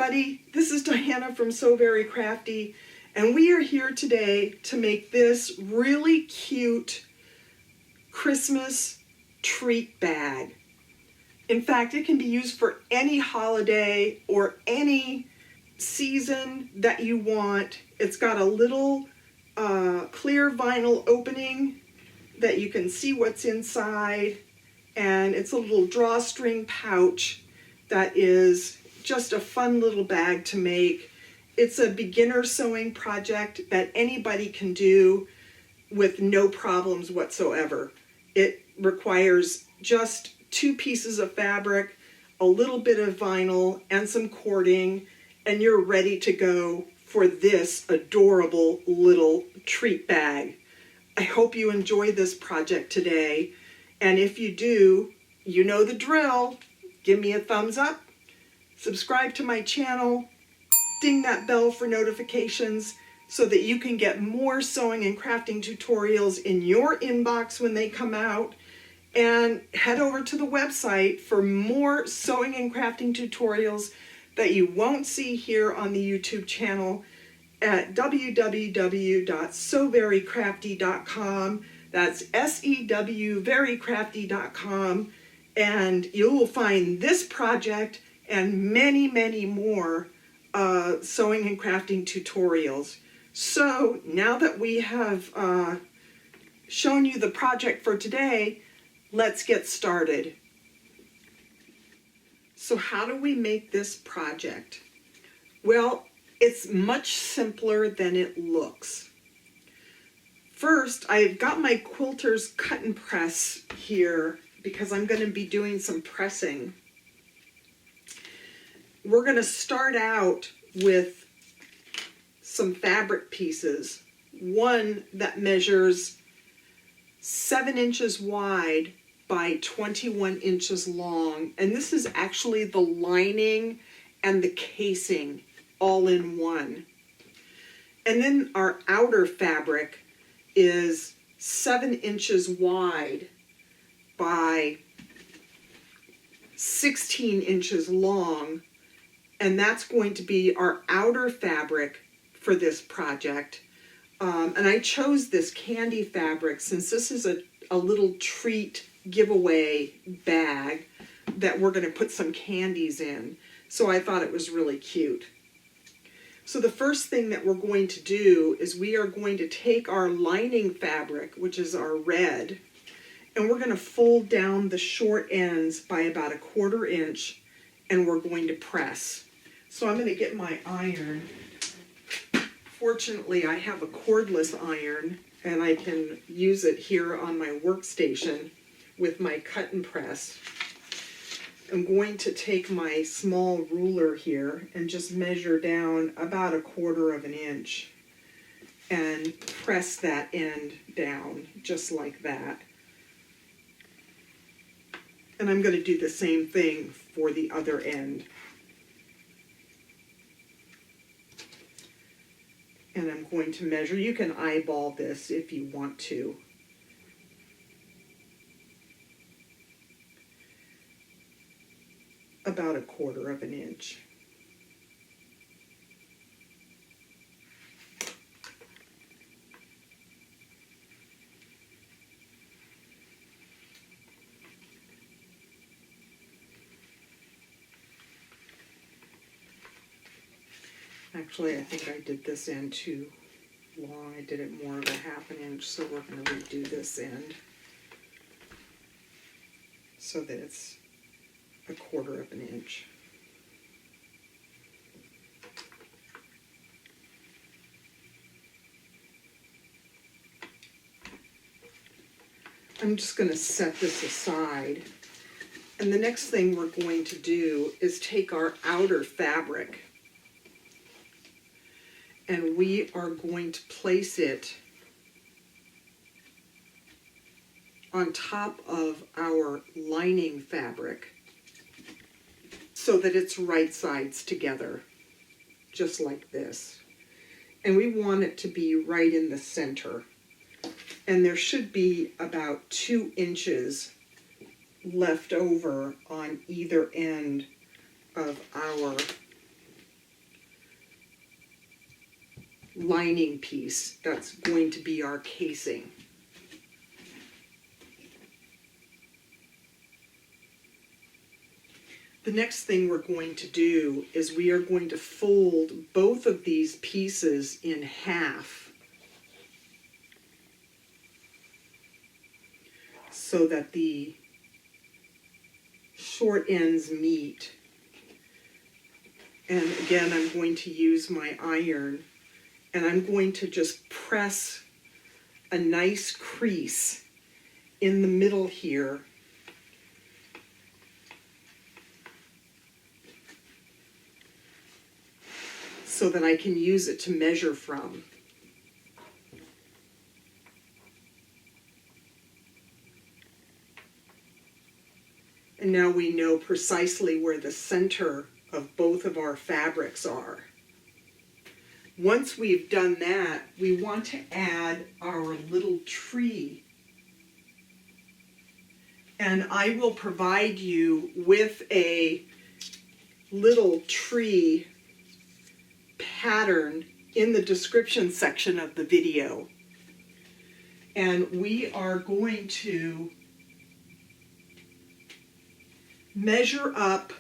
everybody, this is Diana from So Very Crafty, and we are here today to make this really cute Christmas treat bag. In fact, it can be used for any holiday or any season that you want. It's got a little clear vinyl opening that you can see what's inside, and it's a little drawstring pouch that is just a fun little bag to make. It's a beginner sewing project that anybody can do with no problems whatsoever. It requires just 2 pieces of fabric, a little bit of vinyl, and some cording, and you're ready to go for this adorable little treat bag. I hope you enjoy this project today, and if you do, you know the drill. Give me a thumbs up, subscribe to my channel, ding that bell for notifications so that you can get more sewing and crafting tutorials in your inbox when they come out, and head over to the website for more sewing and crafting tutorials that you won't see here on the YouTube channel at www.severycrafty.com. That's SEW verycrafty.com, and you will find this project and many, many more sewing and crafting tutorials. So now that we have shown you the project for today, let's get started. So how do we make this project? Well, it's much simpler than it looks. First, I've got my quilter's cut and press here because I'm going to be doing some pressing. We're going to start out with some fabric pieces. One that measures 7 inches wide by 21 inches long. And this is actually the lining and the casing all in one. And then our outer fabric is 7 inches wide by 16 inches long, and that's going to be our outer fabric for this project. And I chose this candy fabric since this is a little treat giveaway bag that we're going to put some candies in, so I thought it was really cute. So the first thing that we're going to do is we are going to take our lining fabric, which is our red, and we're going to fold down the short ends by about 1/4 inch, and we're going to press. So I'm going to get my iron. Fortunately, I have a cordless iron, and I can use it here on my workstation with my cut and press. I'm going to take my small ruler here and just measure down about 1/4 inch and press that end down just like that. And I'm going to do the same thing for the other end. And I'm going to measure. You can eyeball this if you want to. About 1/4 inch. Actually, I think I did this end too long. I did it more of 1/2 inch, so we're going to redo this end so that it's 1/4 inch. I'm just going to set this aside, and the next thing we're going to do is take our outer fabric, and we are going to place it on top of our lining fabric so that it's right sides together, just like this. And we want it to be right in the center. And there should be about 2 inches left over on either end of our lining piece that's going to be our casing. The next thing we're going to do is we are going to fold both of these pieces in half so that the short ends meet. And again, I'm going to use my iron, and I'm going to just press a nice crease in the middle here. So that I can use it to measure from. And now we know precisely where the center of both of our fabrics are. Once we've done that, we want to add our little tree. And I will provide you with a little tree pattern in the description section of the video. And we are going to measure up,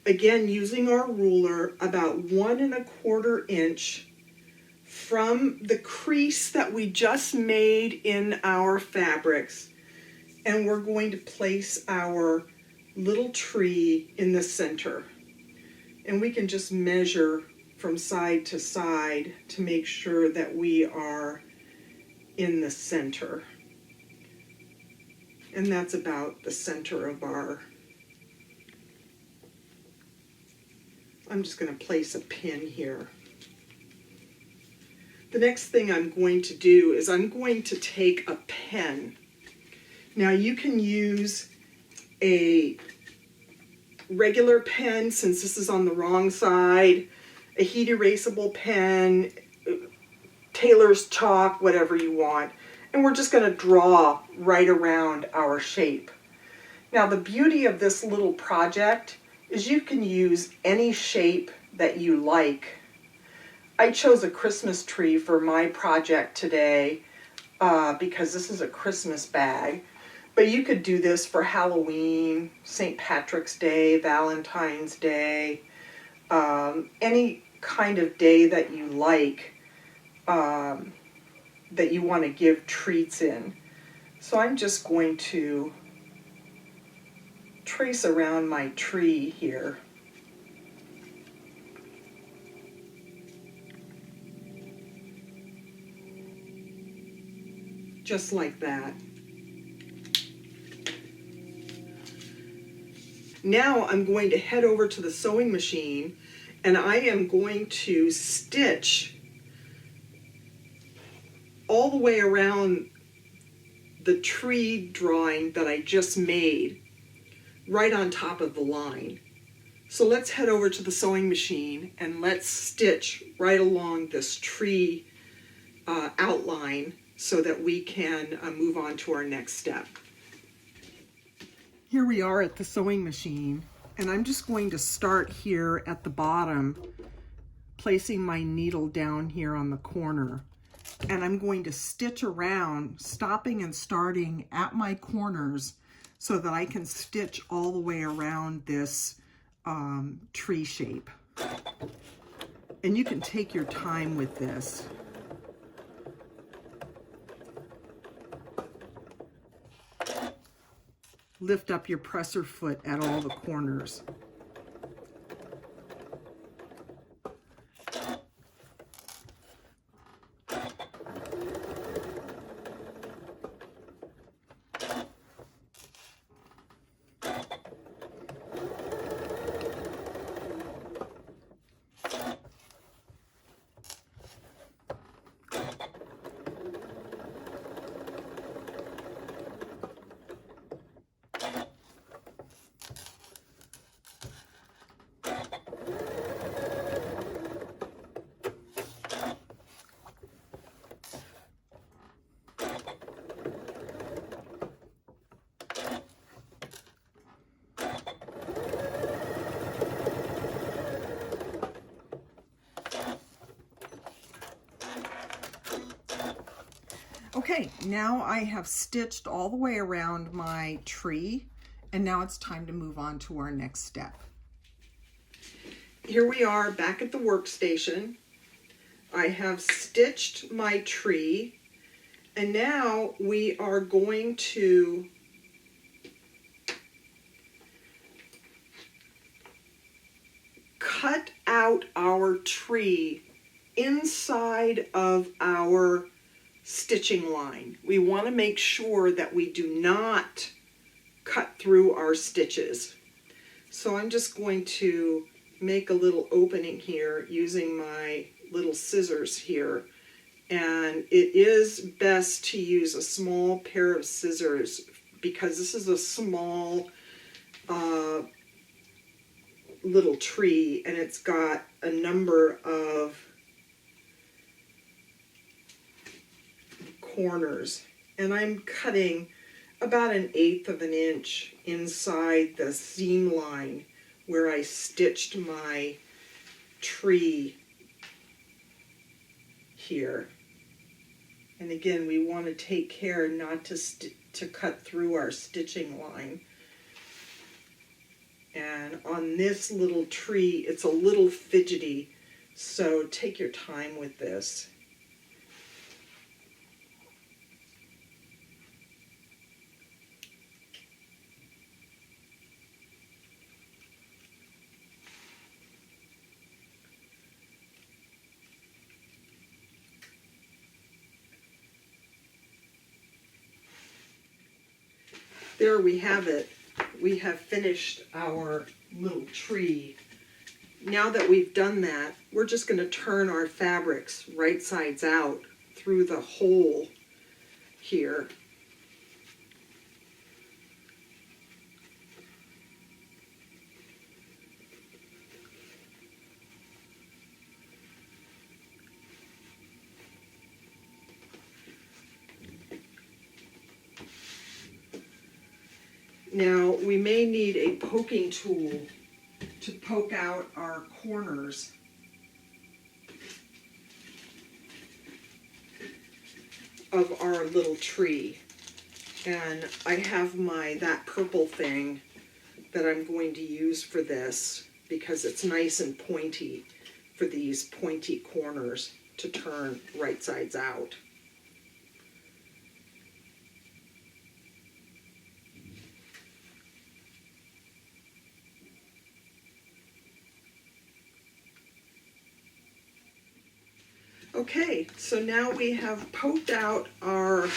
again using our ruler, about 1 1/4 inch from the crease that we just made in our fabrics. And we're going to place our little tree in the center. And we can just measure from side to side to make sure that we are in the center. And that's about the center of our, I'm just going to place a pin here. The next thing I'm going to do is I'm going to take a pen. Now you can use a regular pen since this is on the wrong side, a heat erasable pen, tailor's chalk, whatever you want. And we're just going to draw right around our shape. Now the beauty of this little project is you can use any shape that you like. I chose a Christmas tree for my project today because this is a Christmas bag. But you could do this for Halloween, St. Patrick's Day, Valentine's Day, any kind of day that you like, that you want to give treats in. So I'm just going to trace around my tree here. Just like that. Now I'm going to head over to the sewing machine and I am going to stitch all the way around the tree drawing that I just made right on top of the line. So let's head over to the sewing machine and let's stitch right along this tree outline so that we can move on to our next step. Here we are at the sewing machine, and I'm just going to start here at the bottom, placing my needle down here on the corner. And I'm going to stitch around, stopping and starting at my corners so that I can stitch all the way around this tree shape. And you can take your time with this. Lift up your presser foot at all the corners. Okay, now I have stitched all the way around my tree, and now it's time to move on to our next step. Here we are back at the workstation. I have stitched my tree, and now we are going to cut out our tree inside of our stitching line. We want to make sure that we do not cut through our stitches. So I'm just going to make a little opening here using my little scissors here. And it is best to use a small pair of scissors because this is a small little tree, and it's got a number of corners, and I'm cutting about 1/8 of an inch inside the seam line where I stitched my tree here. And again, we want to take care not to cut through our stitching line. And on this little tree, it's a little fidgety, so take your time with this. There we have it. We have finished our little tree. Now that we've done that, we're just going to turn our fabrics right sides out through the hole here. Now, we may need a poking tool to poke out our corners. Of our little tree. And I have that purple thing that I'm going to use for this because it's nice and pointy for these pointy corners to turn right sides out. Okay, so now we have poked out our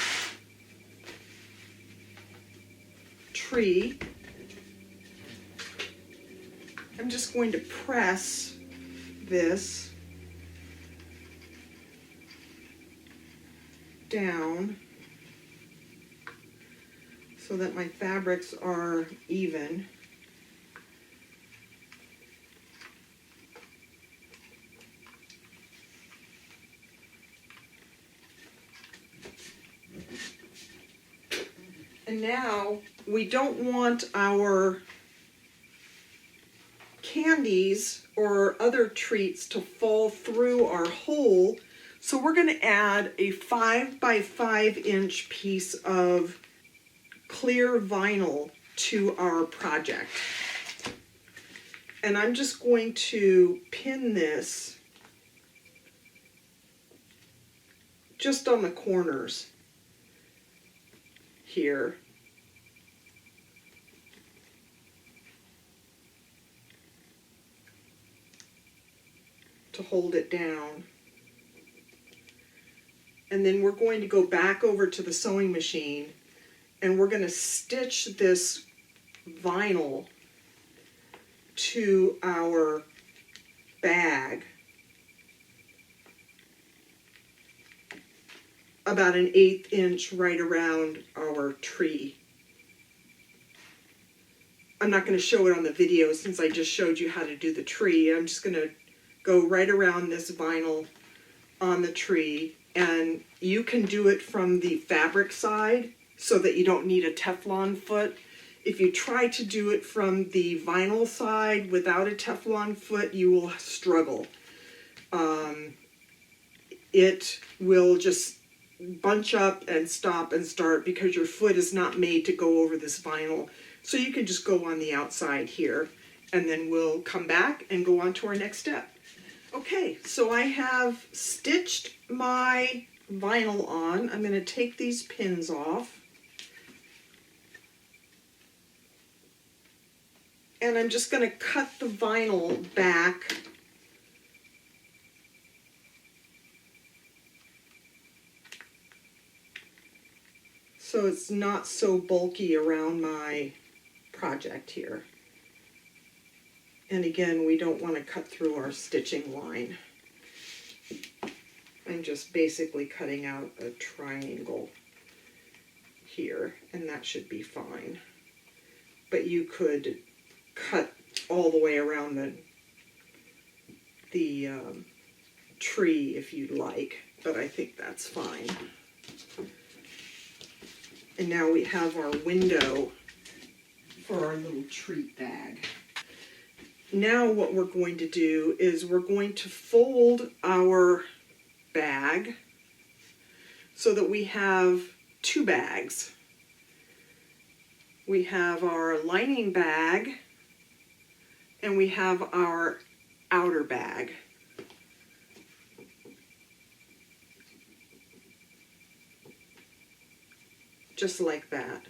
tree. I'm just going to press this down so that my fabrics are even. And now we don't want our candies or other treats to fall through our hole, so we're going to add a 5 by 5 inch piece of clear vinyl to our project. And I'm just going to pin this just on the corners here. To hold it down. And then we're going to go back over to the sewing machine and we're going to stitch this vinyl to our bag about 1/8 inch right around our tree. I'm not going to show it on the video since I just showed you how to do the tree. I'm just going to go right around this vinyl on the tree, and you can do it from the fabric side so that you don't need a Teflon foot. If you try to do it from the vinyl side without a Teflon foot, you will struggle. It will just bunch up and stop and start because your foot is not made to go over this vinyl. So you can just go on the outside here, and then we'll come back and go on to our next step. Okay, so I have stitched my vinyl on. I'm going to take these pins off. And I'm just going to cut the vinyl back so it's not so bulky around my project here. And again, we don't want to cut through our stitching line. I'm just basically cutting out a triangle here, and that should be fine. But you could cut all the way around the tree if you'd like, but I think that's fine. And now we have our window for our little treat bag. Now what we're going to do is we're going to fold our bag so that we have two bags. We have our lining bag and we have our outer bag. Just like that.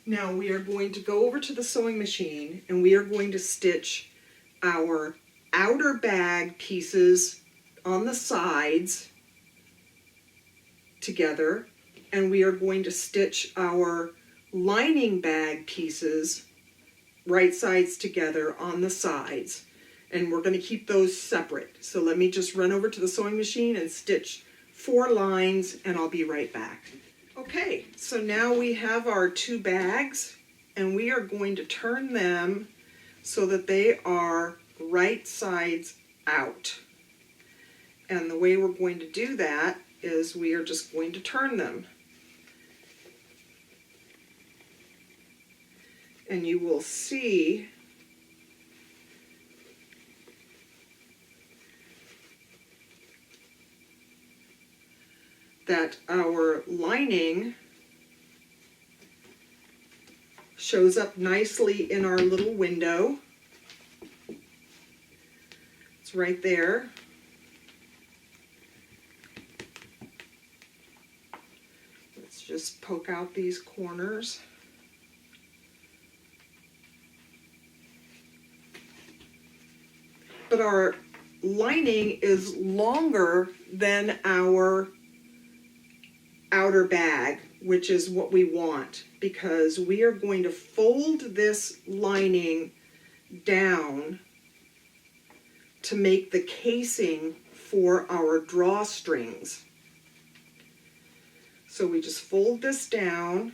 Now we are going to go over to the sewing machine and we are going to stitch our outer bag pieces on the sides together, and we are going to stitch our lining bag pieces right sides together on the sides, and we're going to keep those separate. So let me just run over to the sewing machine and stitch 4 lines, and I'll be right back. Okay, so now we have our 2 bags, and we are going to turn them so that they are right sides out. And the way we're going to do that is we are just going to turn them. And you will see that our lining shows up nicely in our little window. It's right there. Let's just poke out these corners. But our lining is longer than our outer bag, which is what we want, because we are going to fold this lining down to make the casing for our drawstrings. So we just fold this down,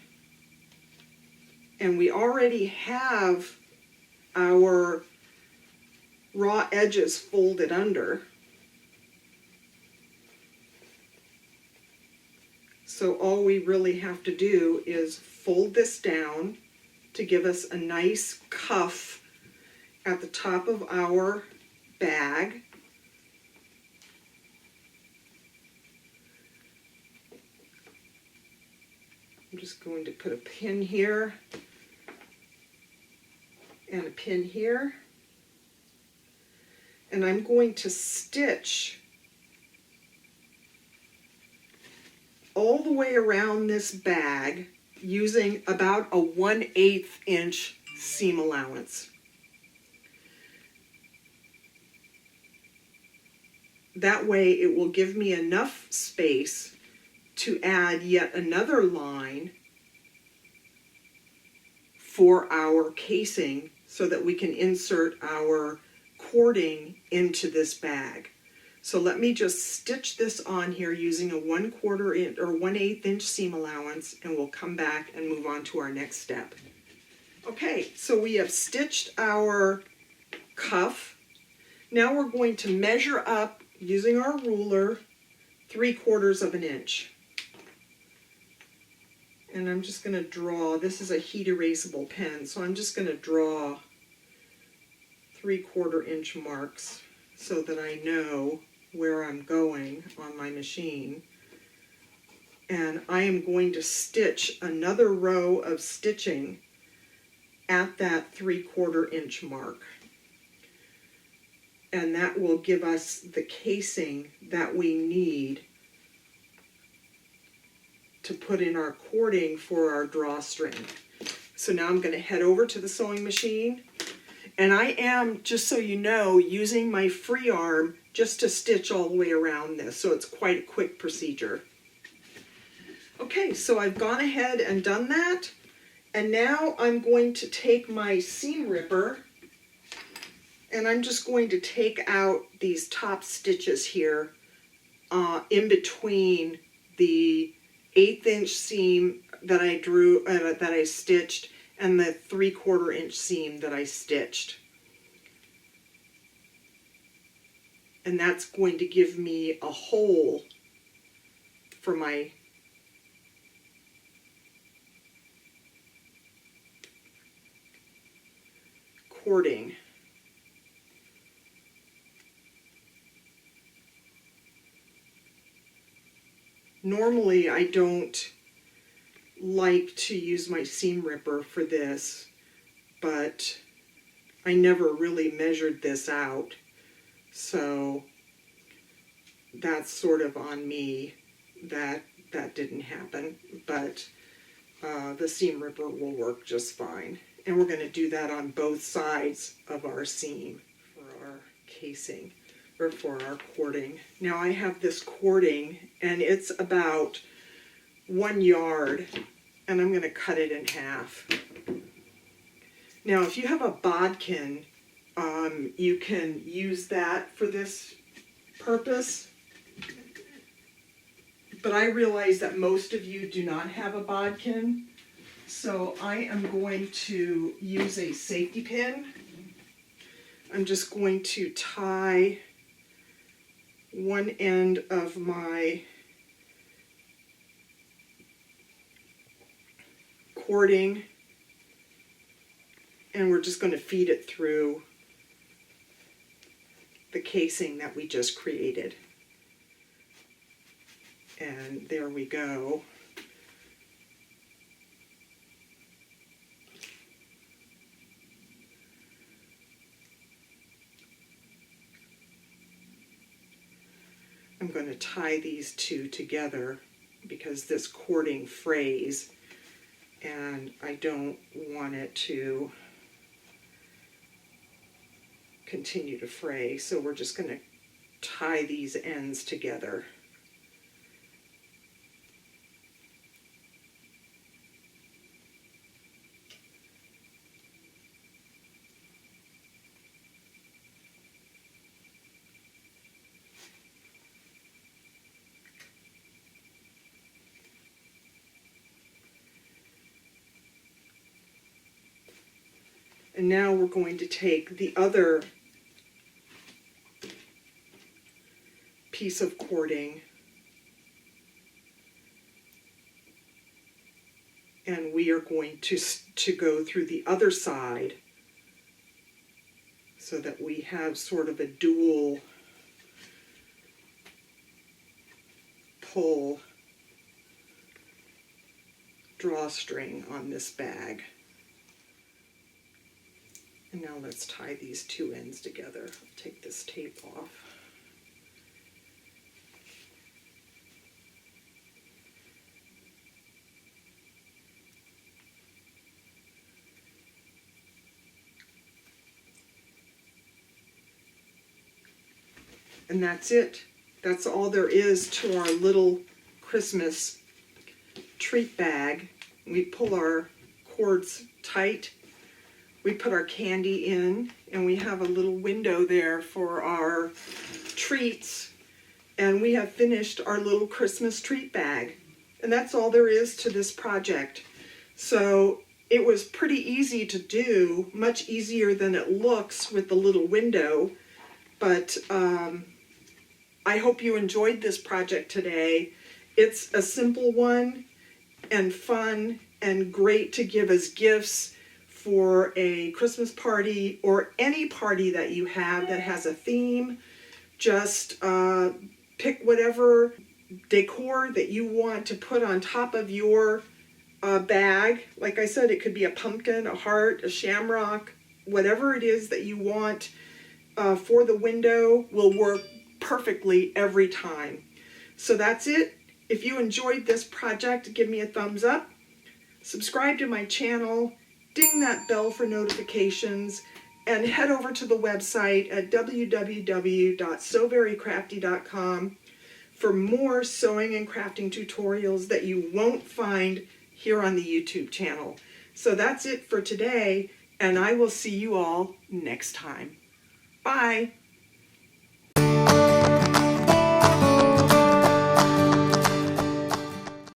and we already have our raw edges folded under. So all we really have to do is fold this down to give us a nice cuff at the top of our bag. I'm just going to put a pin here and a pin here. And I'm going to stitch all the way around this bag using about a 1/8 inch seam allowance. That way it will give me enough space to add yet another line for our casing so that we can insert our cording into this bag. So let me just stitch this on here using a 1/4 inch or 1/8 inch seam allowance, and we'll come back and move on to our next step. Okay, so we have stitched our cuff. Now we're going to measure up using our ruler 3/4 of an inch. And I'm just going to draw, this is a heat erasable pen, so I'm just going to draw 3/4 inch marks so that I know where I'm going on my machine. And I am going to stitch another row of stitching at that 3/4 inch mark. And that will give us the casing that we need to put in our cording for our drawstring. So now I'm going to head over to the sewing machine, and I am, just so you know, using my free arm just to stitch all the way around this, so it's quite a quick procedure. Okay, so I've gone ahead and done that, and now I'm going to take my seam ripper and I'm just going to take out these top stitches here in between the 1/8 inch seam that I drew, that I stitched, and the 3/4 inch seam that I stitched. And that's going to give me a hole for my cording. Normally I don't like to use my seam ripper for this, but I never really measured this out, so that's sort of on me that that didn't happen, but the seam ripper will work just fine. And we're going to do that on both sides of our seam for our casing, or for our cording. Now I have this cording, and it's about 1 yard, and I'm going to cut it in half. Now if you have a bodkin, you can use that for this purpose, but I realize that most of you do not have a bodkin, so I am going to use a safety pin. I'm just going to tie one end of my cording, and we're just going to feed it through the casing that we just created. And there we go. I'm going to tie these two together because this cording frays, and I don't want it to continue to fray, so we're just going to tie these ends together. And now we're going to take the other piece of cording and we are going to go through the other side so that we have sort of a dual pull drawstring on this bag. And now let's tie these two ends together. I'll take this tape off. And that's it. That's all there is to our little Christmas treat bag. We pull our cords tight. We put our candy in, and we have a little window there for our treats, and we have finished our little Christmas treat bag. And that's all there is to this project. So it was pretty easy to do, much easier than it looks with the little window, but I hope you enjoyed this project today. It's a simple one and fun and great to give as gifts for a Christmas party or any party that you have that has a theme. Just pick whatever decor that you want to put on top of your bag. Like I said, it could be a pumpkin, a heart, a shamrock, whatever it is that you want for the window will work perfectly every time. So that's it. If you enjoyed this project, give me a thumbs up. Subscribe to my channel, ding that bell for notifications, and head over to the website at www.soverycrafty.com for more sewing and crafting tutorials that you won't find here on the YouTube channel. So that's it for today, and I will see you all next time. Bye.